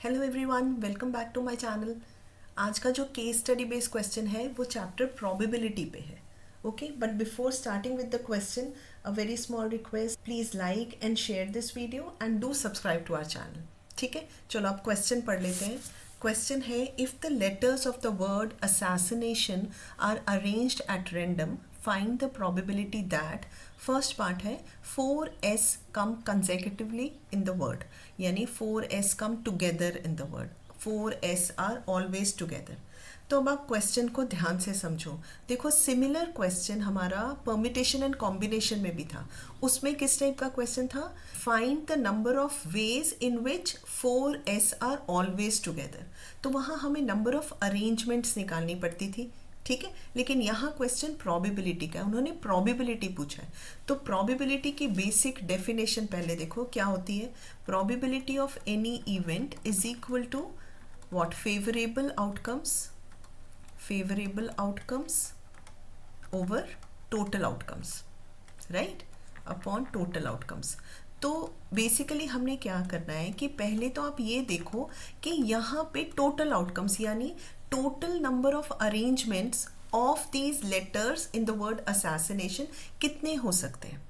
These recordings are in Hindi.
Hello everyone, welcome back to my channel. आज का जो केस स्टडी बेस्ड क्वेश्चन है वो चैप्टर प्रोबेबिलिटी पे है। Okay, but before starting with the question, a very small request, please like and share this video and do subscribe to our channel. ठीक है, चलो आप क्वेश्चन पढ़ लेते हैं। क्वेश्चन है, if the letters of the word assassination are arranged at random, find the probability that. First part है 4s come consecutively in the word, यानी 4s come together in the word, 4s are always together। तो अब आप क्वेश्चन को ध्यान से समझो। देखो, सिमिलर क्वेश्चन हमारा परमिटेशन एंड कॉम्बिनेशन में भी था। उसमें किस टाइप का क्वेश्चन था? Find the number of ways in which 4s are always together. तो वहाँ हमें नंबर ऑफ अरेंजमेंट्स निकालनी पड़ती थी। ठीक है, लेकिन यहाँ क्वेश्चन प्रोबेबिलिटी का है, उन्होंने प्रोबेबिलिटी पूछा है। तो प्रोबेबिलिटी की बेसिक डेफिनेशन पहले देखो क्या होती है। Probability of any event is equal to what? Favourable outcomes over total outcomes, right, upon total outcomes. तो बेसिकली हमने क्या करना है कि पहले तो आप ये देखो कि यहाँ पे टोटल आउटकम्स यानी total number of arrangements of these letters in the word assassination कितने हो सकते हैं।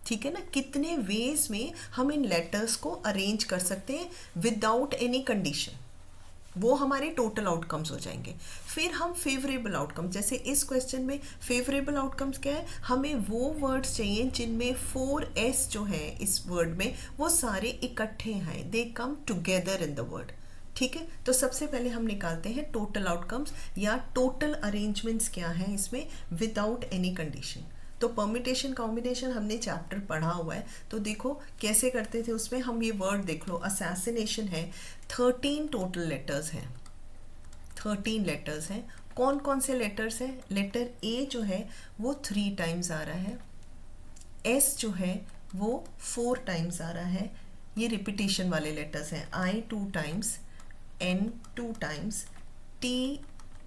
ठीक है ना, कितने वेज में हम इन लेटर्स को अरेंज कर सकते हैं विदाउट एनी कंडीशन, वो हमारे टोटल आउटकम्स हो जाएंगे। फिर हम फेवरेबल आउटकम, जैसे इस क्वेश्चन में फेवरेबल आउटकम्स क्या है, हमें वो वर्ड्स चाहिए जिनमें 4s जो है इस वर्ड में वो सारे इकट्ठे हैं, they come together in the word. ठीक है, तो सबसे पहले हम निकालते हैं टोटल आउटकम्स या टोटल अरेंजमेंट्स क्या है इसमें विदाउट एनी कंडीशन। तो परमिटेशन कॉम्बिनेशन हमने चैप्टर पढ़ा हुआ है, तो देखो कैसे करते थे उसमें। हम ये वर्ड देख लो, असैसिनेशन है, 13 टोटल लेटर्स हैं, 13 लेटर्स हैं। कौन कौन से लेटर्स हैं? लेटर ए जो है वो 3 टाइम्स आ रहा है, एस जो है वो 4 टाइम्स आ रहा है, ये रिपीटेशन वाले लेटर्स हैं। I 2 times, N 2 times, T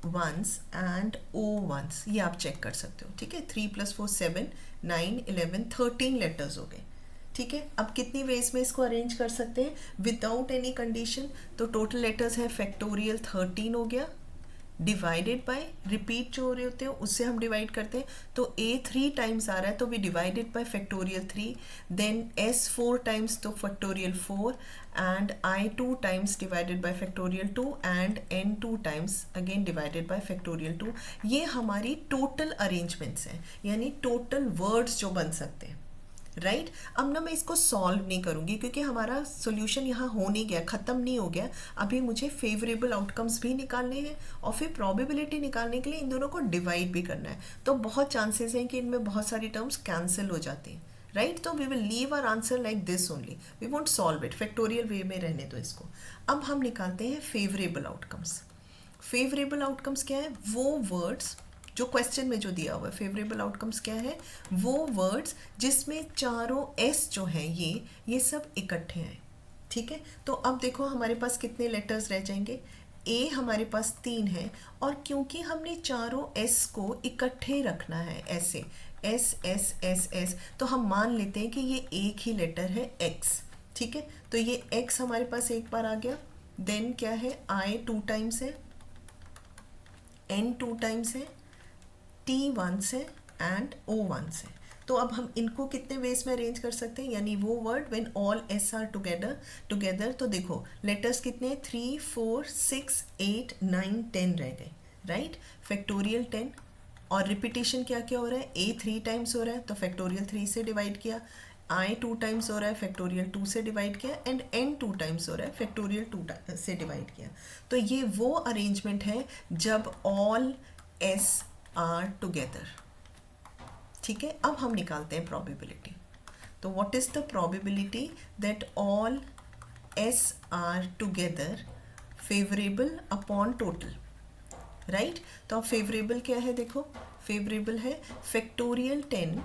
once and O once, ये आप चेक कर सकते हो। ठीक है, 3 + 4 7 9 11 13 लेटर्स हो गए। ठीक है, अब कितनी वेज में इसको अरेंज कर सकते हैं विदाउट एनी कंडीशन? तो टोटल लेटर्स है फैक्टोरियल 13 हो गया, डिवाइडेड बाय रिपीट जो हो रहे होते हैं उससे हम डिवाइड करते हैं। तो ए 3 टाइम्स आ रहा है तो we divided by factorial 3, then S 4 times तो factorial 4, and I 2 times divided by factorial 2, and N 2 times again divided by factorial 2। ये हमारी टोटल अरेंजमेंट्स हैं, यानी टोटल वर्ड्स जो बन सकते हैं, राइट। अब ना मैं इसको सॉल्व नहीं करूँगी क्योंकि हमारा सोल्यूशन यहाँ हो नहीं गया, ख़त्म नहीं हो गया। अभी मुझे फेवरेबल आउटकम्स भी निकालने हैं और फिर प्रोबेबिलिटी निकालने के लिए इन दोनों को डिवाइड भी करना है। तो बहुत चांसेस हैं कि इनमें बहुत सारी टर्म्स कैंसिल हो जाती हैं, राइट। तो we will leave our answer like this only, we won't solve it, factorial way में रहने दो इसको। अब हम निकालते हैं फेवरेबल आउटकम्स। फेवरेबल आउटकम्स क्या है? वो वर्ड्स जो क्वेश्चन में जो दिया हुआ है, फेवरेबल आउटकम्स क्या है? वो वर्ड्स जिसमें चारों एस जो हैं ये सब इकट्ठे हैं। ठीक है, तो अब देखो हमारे पास कितने लेटर्स रह जाएंगे। ए हमारे पास 3 है, और क्योंकि हमने चारों एस को इकट्ठे रखना है ऐसे एस एस एस एस, तो हम मान लेते हैं कि ये एक ही लेटर है एक्स। ठीक है, तो ये एक्स हमारे पास एक बार आ गया, देन क्या है, आई 2 टाइम्स है, एन 2 टाइम्स है, टी वंस है, एंड ओ वंस है। तो अब हम इनको कितने वेज में अरेंज कर सकते हैं, यानी वो word when all S R together. तो देखो लेटर्स कितने, 3 4 6 8 9 10 रह गए, राइट, फैक्टोरियल 10। और रिपीटेशन क्या क्या हो रहा है, ए 3 टाइम्स हो रहा है तो फैक्टोरियल 3 से डिवाइड किया, आई 2 टाइम्स हो रहा है फैक्टोरियल 2 से डिवाइड किया, एंड एन 2 टाइम्स हो रहा है फैक्टोरियल 2 से डिवाइड किया। तो ये वो अरेंजमेंट है जब ऑल एस आर टुगेदर। ठीक है, अब हम निकालते हैं प्रोबेबिलिटी। तो what is the probability that all S R together favourable upon total, right. तो अब फेवरेबल क्या है, देखो फेवरेबल है factorial 10,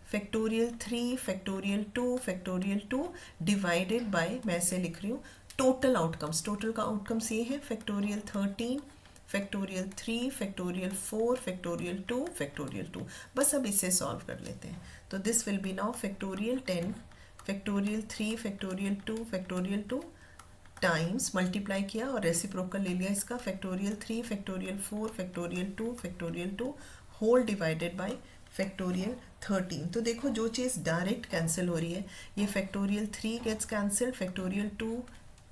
factorial 3, factorial 2, factorial 2 divided bye, मैं ऐसे लिख रही हूँ, टोटल आउटकम्स। टोटल का आउटकम्स ये है factorial 13, factorial 3, factorial 4, factorial 2, factorial 2। बस अब इससे सॉल्व कर लेते हैं। तो this will be now factorial 10, factorial 3, factorial 2, factorial 2, times multiply किया और रेसिप्रोकल ले लिया इसका, factorial 3 factorial 4 factorial 2 factorial 2 whole divided by factorial 13। तो देखो जो चीज़ डायरेक्ट कैंसिल हो रही है, ये फैक्टोरियल 3 गेट्स कैंसिल, फैक्टोरियल 2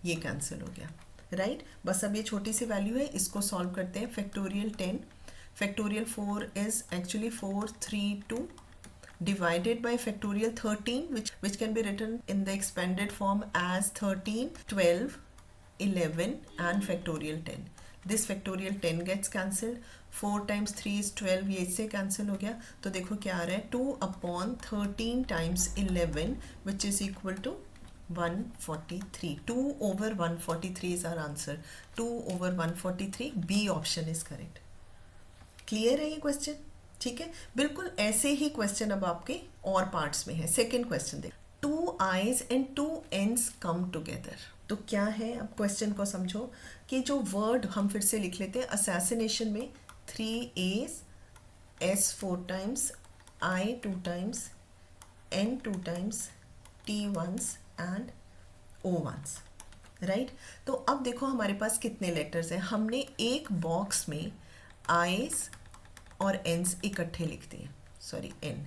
ये कैंसिल हो गया, राइट। बस अब ये छोटी सी वैल्यू है, इसको सॉल्व करते हैं। Factorial 10 factorial 4 is actually 4 3 2 divided by factorial 13, which can be written in the expanded form as 13 12 11 and factorial 10. This factorial 10 gets cancelled, 4 times 3 is 12, ये इससे cancel हो गया। तो देखो क्या आ रहा है, 2 upon 13 times 11 which is equal to 143. 2 over 143 is our answer. 2 over 143, B option is correct. Clear है ये क्वेश्चन? ठीक है, बिल्कुल ऐसे ही क्वेश्चन अब आपके और पार्ट्स में है। सेकेंड क्वेश्चन देख, 2 eyes and 2 ends come together। तो क्या है, अब क्वेश्चन को समझो कि जो वर्ड हम फिर से लिख लेते हैं असैसिनेशन में, 3 A's, S 4 times, I 2 times, N 2 times, T once and O once, right. तो अब देखो हमारे पास कितने लेटर्स हैं, हमने एक बॉक्स में आईज और एन्स इकट्ठे लिख दिए, सॉरी एन,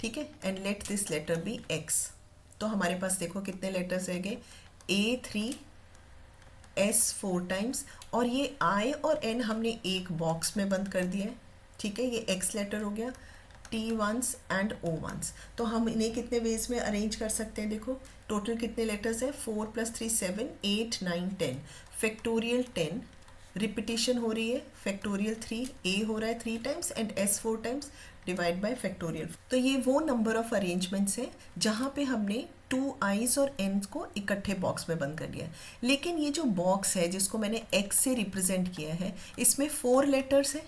ठीक है, and let this letter be X. तो हमारे पास देखो कितने लेटर्स रह गए, A3 S 4 टाइम्स, और ये आई और एन हमने एक बॉक्स में बंद कर दिया है, ठीक है, ये एक्स लेटर हो गया, T once and O once. तो हम इन्हें कितने वेज में अरेंज कर सकते हैं, देखो टोटल कितने लेटर्स है, 4 + 3 7 8 9 10, फैक्टोरियल 10 रिपीटिशन हो रही है, फैक्टोरियल 3 A हो रहा है 3 times and S 4 times divide by factorial. तो ये वो नंबर ऑफ अरेंजमेंट्स है जहाँ पे हमने 2 आईज और एन को इकट्ठे बॉक्स में बंद कर दिया है। लेकिन ये जो बॉक्स है जिसको मैंने X से रिप्रेजेंट किया है, इसमें 4 लेटर्स है,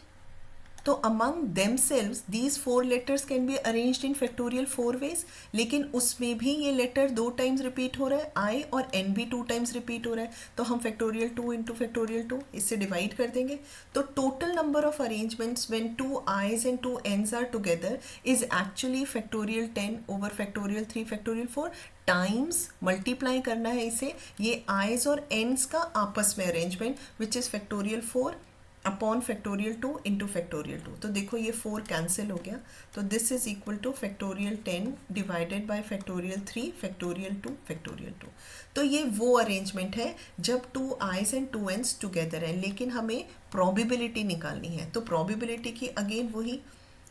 तो among themselves these 4 letters can be arranged in factorial 4 ways। लेकिन उसमें भी ये लेटर 2 टाइम्स रिपीट हो रहा है, आई और एन भी 2 टाइम्स रिपीट हो रहा है, तो हम फैक्टोरियल 2 इंटू फैक्टोरियल 2 इससे डिवाइड कर देंगे। तो total number of arrangements when 2 I's and 2 N's are together is actually factorial 10 over factorial 3 factorial 4 times multiply करना है इसे, ये आईज और एन्स का आपस में arrangement which is factorial 4 upon factorial 2 into factorial 2। तो देखो ये 4 कैंसिल हो गया, तो this is equal two factorial 10 divided by factorial 3 factorial 2 factorial 2। तो ये वो अरेंजमेंट है जब 2 आईज एंड 2 एन्स टुगेदर है, लेकिन हमें प्रोबेबिलिटी निकालनी है। तो प्रोबेबिलिटी की अगेन वही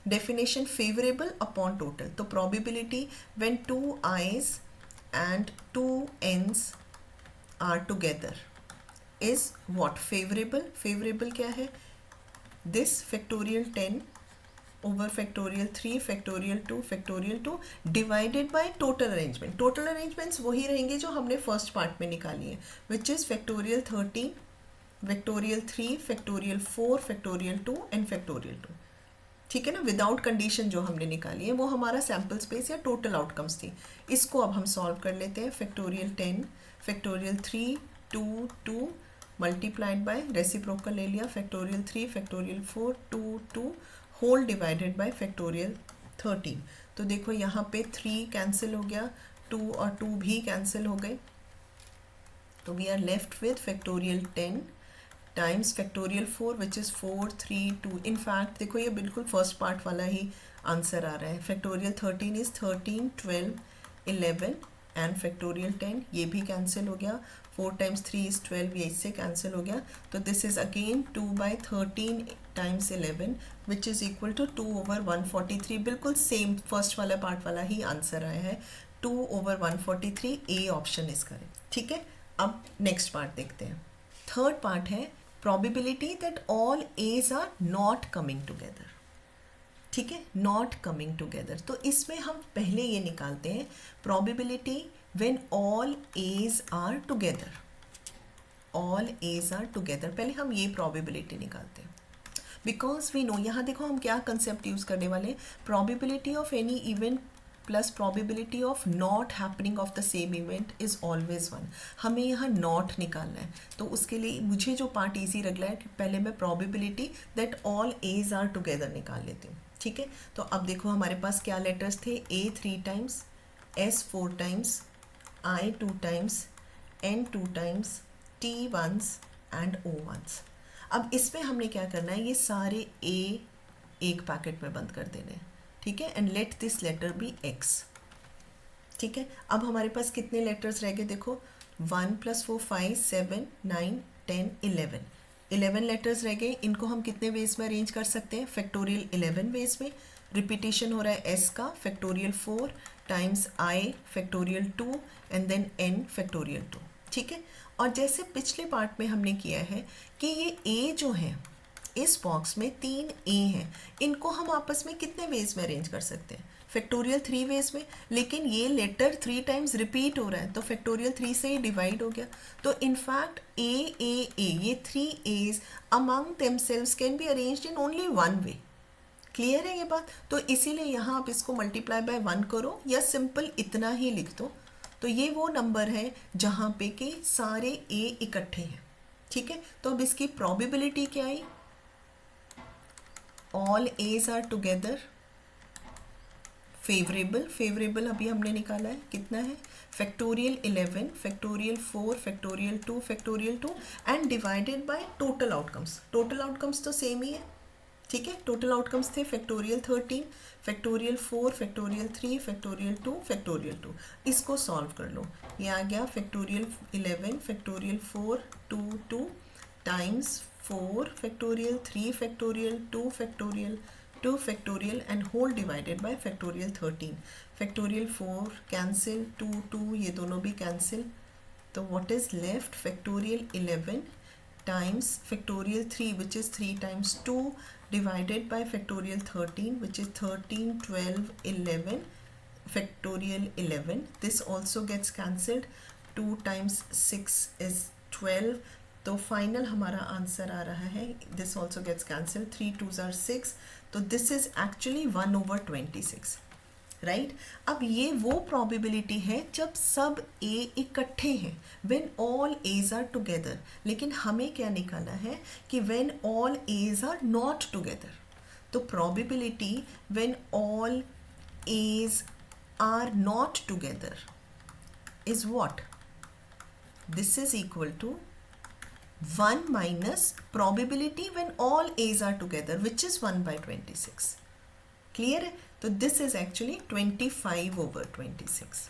डेफिनेशन, फेवरेबल अपॉन टोटल। तो probability when 2 I's and 2 N's are together is what, favorable। favorable क्या है, this factorial 10 over factorial 3 factorial 2 factorial 2 divided by total arrangement। total arrangements वही रहेंगे जो हमने फर्स्ट पार्ट में निकाली है, which is factorial 13 factorial 3 factorial 4 factorial 2 and factorial 2, ठीक है ना। विदाउट कंडीशन जो हमने निकाली है वो हमारा सैम्पल स्पेस या टोटल आउटकम्स थी। इसको अब हम सॉल्व कर लेते हैं। Factorial 10 factorial 3 2 2 multiplied by reciprocal ले लिया, factorial 3 factorial 4 2 2 whole divided by factorial 13। तो देखो यहाँ पे 3 कैंसिल हो गया, 2 और 2 भी कैंसिल हो गए, तो we are left with factorial 10 times factorial 4 which is 4 3 2। In fact देखो ये बिल्कुल फर्स्ट पार्ट वाला ही आंसर आ रहा है। फैक्टोरियल 13 इज़ 13 12 11 एंड फैक्टोरियल 10 ये भी कैंसिल हो गया, 4 टाइम्स 3 इज़ 12 ये इससे कैंसिल हो गया। तो this is again 2/13 times 11 which is equal to 2 over 143। बिल्कुल सेम फर्स्ट वाला पार्ट वाला ही आंसर आया है, 2 over 143, A option is correct. ठीक है, अब नेक्स्ट पार्ट देखते हैं। थर्ड पार्ट है probability that all A's are not coming together. ठीक है, नॉट कमिंग टुगेदर। तो इसमें हम पहले ये निकालते हैं probability when all A's are together. All A's are together, पहले हम ये प्रोबेबिलिटी निकालते हैं। बिकॉज वी नो, यहाँ देखो हम क्या कंसेप्ट यूज करने वाले हैं, probability of any event plus probability of not happening of the same event is always 1। हमें यहाँ नॉट निकालना है, तो उसके लिए मुझे जो पार्ट ईजी लग रहा है कि पहले मैं probability that all A's are together निकाल लेती हूँ। ठीक है, तो अब देखो हमारे पास क्या लेटर्स थे, A 3 times, S 4 times, I 2 times, N 2 times, T1s and O1s। अब इसमें हमने क्या करना है, ये सारे A एक पैकेट में बंद कर देने हैं, ठीक है, and let this letter be X, ठीक है। अब हमारे पास कितने लेटर्स रह गए, देखो 1 + 4 5 7 9 10 11, 11 लेटर्स रह गए। इनको हम कितने वेज में अरेंज कर सकते हैं, फैक्टोरियल 11 वेज में। रिपीटेशन हो रहा है S का, factorial 4 times I factorial 2 and then N factorial 2, ठीक है। और जैसे पिछले पार्ट में हमने किया है कि ये A जो है इस बॉक्स में 3 A हैं, इनको हम आपस में कितने वेज में अरेंज कर सकते हैं, फैक्टोरियल 3 वेज में। लेकिन ये लेटर 3 टाइम्स रिपीट हो रहा है तो फैक्टोरियल 3 से ही डिवाइड हो गया। तो इनफैक्ट A ये 3 A's among themselves can be arranged in only one way. Clear है ये बात। तो इसीलिए यहाँ आप इसको मल्टीप्लाई बाय 1 करो या सिंपल इतना ही लिख दो। तो ये वो नंबर है जहाँ पे कि सारे A इकट्ठे हैं, ठीक है। तो अब इसकी प्रोबेबिलिटी क्या आई, all A's are together favourable. Favourable अभी हमने निकाला है, कितना है, factorial 11 factorial 4 factorial 2 factorial 2 and divided by total outcomes. Total outcomes तो सेम ही है, ठीक है। टोटल आउटकम्स थे factorial 13 factorial 4 factorial 3 factorial 2 factorial 2। इसको सॉल्व कर लो, ये आ गया factorial 11 factorial 4 2 2 times 4 factorial 3 factorial 2 factorial 2 factorial and whole divided by factorial 13। Factorial 4 cancel, 2 2 ये दोनों भी कैंसिल, तो what is left, factorial 11 times factorial 3 which is 3 times 2 divided by factorial 13 which is 13 12 11 factorial 11. This also gets cancelled, 2 times 6 is 12। तो फाइनल हमारा आंसर आ रहा है, this also gets cancel, 3 2s are 6, तो दिस इज एक्चुअली 1/26, राइट। अब ये वो प्रोबेबिलिटी है जब सब A इकट्ठे हैं, when all A's are together. लेकिन हमें क्या निकाला है कि when all A's are not together. तो probability when all A's are not together is what, this is equal to 1 minus probability when all A's are together which is 1/26। Clear है। तो दिस इज एक्चुअली 25/26।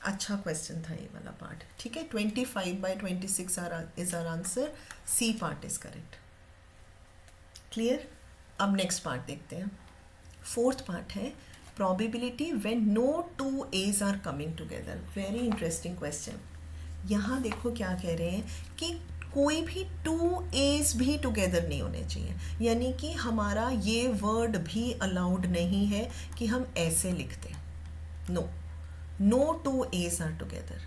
अच्छा क्वेश्चन था ये वाला पार्ट, ठीक है। 25/26 is our answer, C part is correct. Clear. अब नेक्स्ट पार्ट देखते हैं। फोर्थ पार्ट है probability when no 2 A's are coming together. Very interesting question. यहाँ देखो क्या कह रहे हैं कि कोई भी 2 A's भी टुगेदर नहीं होने चाहिए, यानी कि हमारा ये वर्ड भी अलाउड नहीं है कि हम ऐसे लिखते, नो 2 A's आर टुगेदर,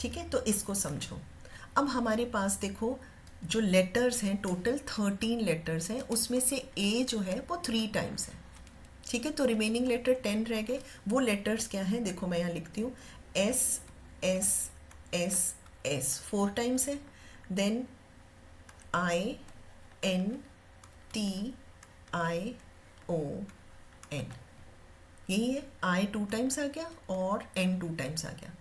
ठीक है। तो इसको समझो। अब हमारे पास देखो जो लेटर्स हैं, टोटल 13 लेटर्स हैं, उसमें से A जो है वो 3 टाइम्स है, ठीक है। तो रिमेनिंग लेटर 10 रह गए। वो लेटर्स क्या हैं, देखो मैं यहाँ लिखती हूँ, S S S S 4 times है, then I N T I O N, यही है। I 2 टाइम्स आ गया और N 2 टाइम्स आ गया।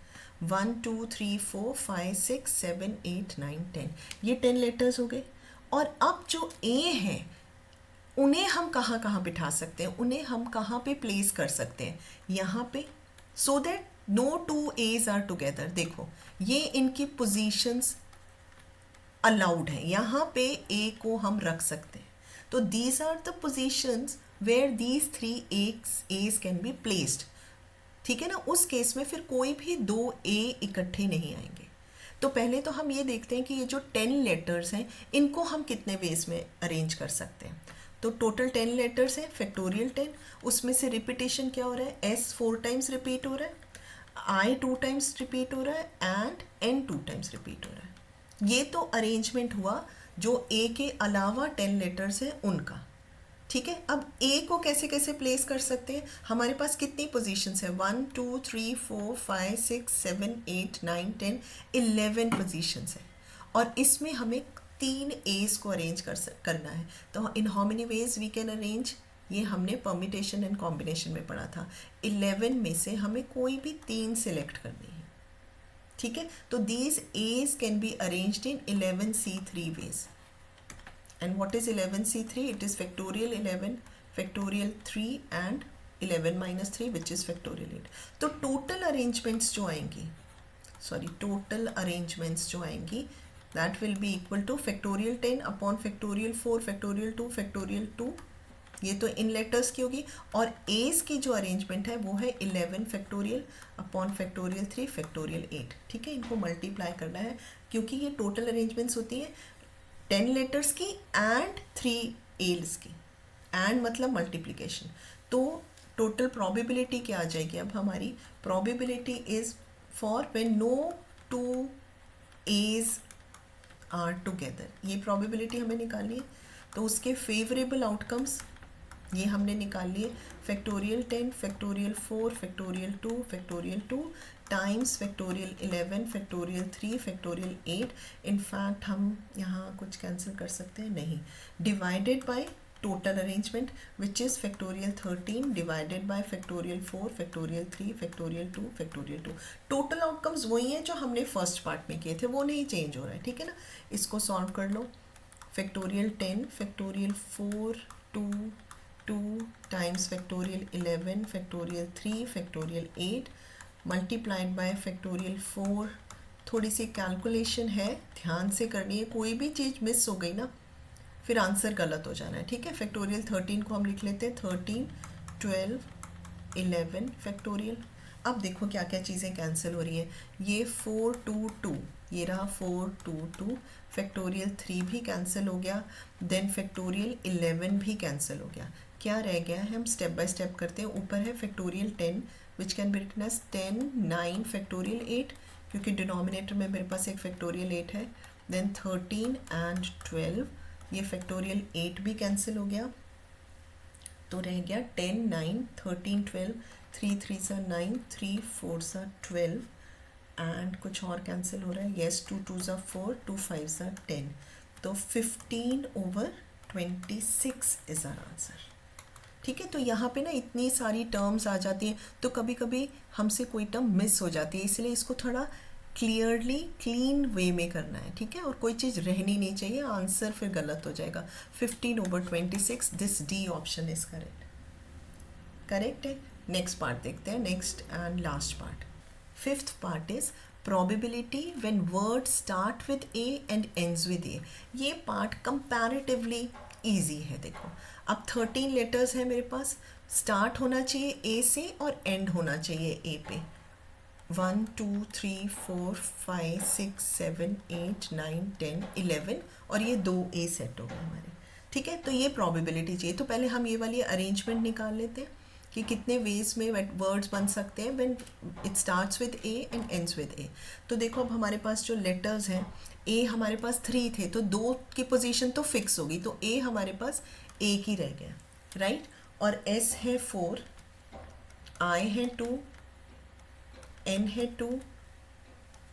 1 2 3 4 5 6 7 8 9 10, ये 10 लेटर्स हो गए। और अब जो A है उन्हें हम कहाँ कहाँ बिठा सकते हैं, उन्हें हम कहाँ पे प्लेस कर सकते हैं, यहाँ पे, so that no 2 A's are together. देखो ये इनकी पोजीशंस अलाउड है, यहाँ पे A को हम रख सकते हैं। तो these are the positions where these 3 A's can be placed, ठीक है ना। उस केस में फिर कोई भी 2 A इकट्ठे नहीं आएंगे। तो पहले तो हम ये देखते हैं कि ये जो 10 लेटर्स हैं इनको हम कितने वेज में अरेंज कर सकते हैं। तो टोटल 10 लेटर्स हैं, फैक्टोरियल 10, उसमें से रिपीटेशन क्या हो रहा है, S 4 टाइम्स रिपीट हो रहा है, I 2 टाइम्स रिपीट हो रहा है एंड N 2 टाइम्स रिपीट हो रहा है। ये तो अरेंजमेंट हुआ जो A के अलावा 10 लेटर्स हैं उनका, ठीक है। अब A को कैसे कैसे प्लेस कर सकते हैं, हमारे पास कितनी पोजीशंस है, 1 2 3 4 5 6 7 8 9 10 11 पोजीशंस है। और इसमें हमें 3 A's को अरेंज करना है। तो in how many ways we can arrange, ये हमने परम्यूटेशन एंड कॉम्बिनेशन में पढ़ा था। 11 में से हमें कोई भी 3 सिलेक्ट करनी है, ठीक है, तो these A's can be arranged in 11C3 ways. And what is 11C3? It is factorial 11, factorial 3 and 11 minus 3 which is factorial 8. तो total arrangements जो आएंगी, total arrangements जो आएंगी, that will be equal to factorial 10 upon factorial 4, factorial 2, factorial 2. ये तो इन लेटर्स की होगी. और एज की जो अरेंजमेंट है वो है 11 फैक्टोरियल अपॉन फैक्टोरियल 3 फैक्टोरियल 8. ठीक है, इनको मल्टीप्लाई करना है क्योंकि ये टोटल अरेंजमेंट्स होती है 10 लेटर्स की एंड 3 एल्स की. एंड मतलब मल्टीप्लिकेशन. तो टोटल प्रोबेबिलिटी क्या आ जाएगी अब हमारी? Probability is for when no two A's are together. ये प्रोबेबिलिटी हमें निकालनी है. तो उसके फेवरेबल आउटकम्स ये हमने निकाल लिए. Factorial 10, factorial 4, factorial 2, factorial 2 times factorial 11, factorial 3, factorial 8. In fact हम यहाँ कुछ कैंसिल कर सकते हैं? नहीं. Divided by total arrangement which is factorial 13 divided by factorial 4, factorial 3, factorial 2, factorial 2. Total outcomes वही हैं जो हमने फर्स्ट पार्ट में किए थे, वो नहीं चेंज हो रहा है. ठीक है ना. इसको सॉल्व कर लो. Factorial 10, factorial 4, 2 times factorial 11, factorial 3, factorial 8 multiplied by factorial 4. थोड़ी सी कैलकुलेशन है, ध्यान से करनी है. कोई भी चीज़ मिस हो गई ना फिर आंसर गलत हो जाना है. ठीक है. फैक्टोरियल 13 को हम लिख लेते हैं 13, 12, 11 फैक्टोरियल. अब देखो क्या क्या चीज़ें कैंसिल हो रही है. ये 4, 2, 2, ये रहा 4, 2, 2. फैक्टोरियल 3 भी कैंसिल हो गया. देन फैक्टोरियल 11 भी कैंसिल हो गया. क्या रह गया है? हम स्टेप बाय स्टेप करते हैं. ऊपर है factorial 10 which can be written as 10, 9 factorial 8 क्योंकि डिनोमिनेटर में मेरे पास एक फैक्टोरियल 8 है. देन 13 एंड 12, ये फैक्टोरियल 8 भी कैंसिल हो गया. तो रह गया 10, 9, 13, 12, 3 3 सा 9, 3 4 सा 12 एंड कुछ और कैंसिल हो रहा है. येस, 2 2 सा 4, 2 5 सा 10. तो 15/26 इज आवर आंसर. ठीक है. तो यहाँ पे ना इतनी सारी टर्म्स आ जाती हैं तो कभी कभी हमसे कोई टर्म मिस हो जाती है, इसलिए इसको थोड़ा क्लियरली क्लीन वे में करना है. ठीक है. और कोई चीज़ रहनी नहीं चाहिए, आंसर फिर गलत हो जाएगा. 15/26, this D option is correct. Correct है. नेक्स्ट पार्ट देखते हैं. Next and last part. Fifth part is probability when words start with A and ends with A. ये पार्ट comparatively easy है. देखो अब 13 लेटर्स हैं मेरे पास. स्टार्ट होना चाहिए A से और एंड होना चाहिए A पे. 1 2 3 4 5 6 7 8 9 10 11 और ये 2 A सेट हो गए हमारे. ठीक है. तो ये probability चाहिए. तो पहले हम ये वाली अरेंजमेंट निकाल लेते हैं कि कितने वेज में वर्ड्स बन सकते हैं when it starts with A and ends with A. तो देखो अब हमारे पास जो लेटर्स हैं, ए हमारे पास 3 थे तो 2 की पोजीशन तो फिक्स होगी, तो ए हमारे पास एक ही रह गया. राइट. और एस है 4, आई है 2, एन है 2,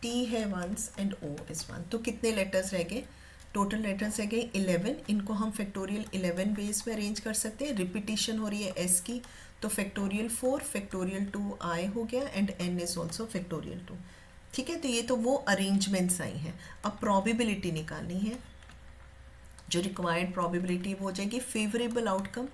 टी है 1 एंड ओ इज 1. तो कितने लेटर्स रह गए? टोटल लेटर्स रह गए 11. इनको हम फैक्टोरियल 11 वेज में अरेंज कर सकते हैं. रिपीटिशन हो रही है एस की, तो फैक्टोरियल 4, फैक्टोरियल 2 आई हो गया and N is also factorial 2. ठीक है. तो ये तो वो अरेंजमेंट्स आई हैं. अब प्रोबेबिलिटी निकालनी है. जो रिक्वायर्ड प्रोबेबिलिटी वो हो जाएगी favourable outcome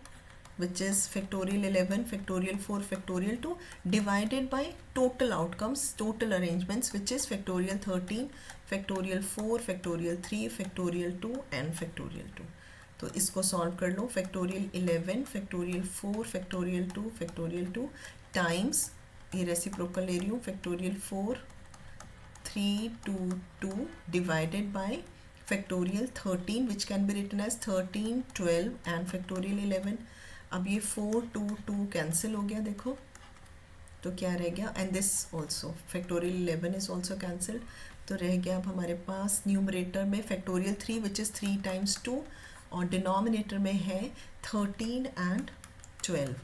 which is factorial 11, factorial 4, factorial 2 divided by total outcomes, total arrangements which is factorial 13, factorial 4, factorial 3, factorial 2 and factorial 2. तो इसको सॉल्व कर लो. Factorial 11, factorial 4, factorial 2, factorial 2 times, ये रेसिप्रोकल ले रही हूँ, factorial 4 3 2 2 divided by factorial 13 which can be written as 13, 12 and factorial 11. अब ये 4 2 2 कैंसिल हो गया. देखो तो क्या रह गया? And this also factorial 11 is also cancelled. तो रह गया अब हमारे पास न्यूमरेटर में फैक्टोरियल 3 विच इज़ 3 टाइम्स 2 और डिनोमिनेटर में है 13 एंड 12.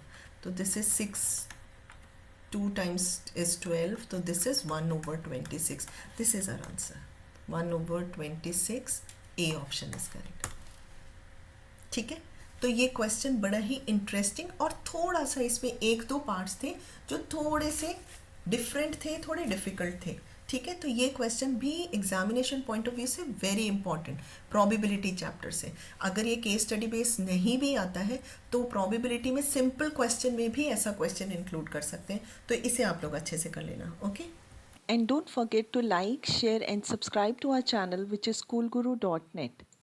तो दिस इज 6, 2 टाइम्स इज 12, तो this is 1/26. This is our answer 1/26. A option is correct. ठीक है. तो ये क्वेश्चन बड़ा ही इंटरेस्टिंग और थोड़ा सा इसमें 1-2 पार्ट्स थे जो थोड़े से डिफरेंट थे, थोड़े डिफ़िकल्ट थे. ठीक है, तो ये क्वेश्चन भी एग्जामिनेशन पॉइंट ऑफ व्यू से वेरी इंपॉर्टेंट, प्रोबेबिलिटी चैप्टर से। अगर ये केस स्टडी बेस नहीं भी आता है तो प्रोबेबिलिटी में सिंपल क्वेश्चन में भी ऐसा क्वेश्चन इंक्लूड कर सकते हैं, तो इसे आप लोग अच्छे से कर लेना। Okay, And don't forget to like, share, and subscribe to our channel, which is schoolguru.net.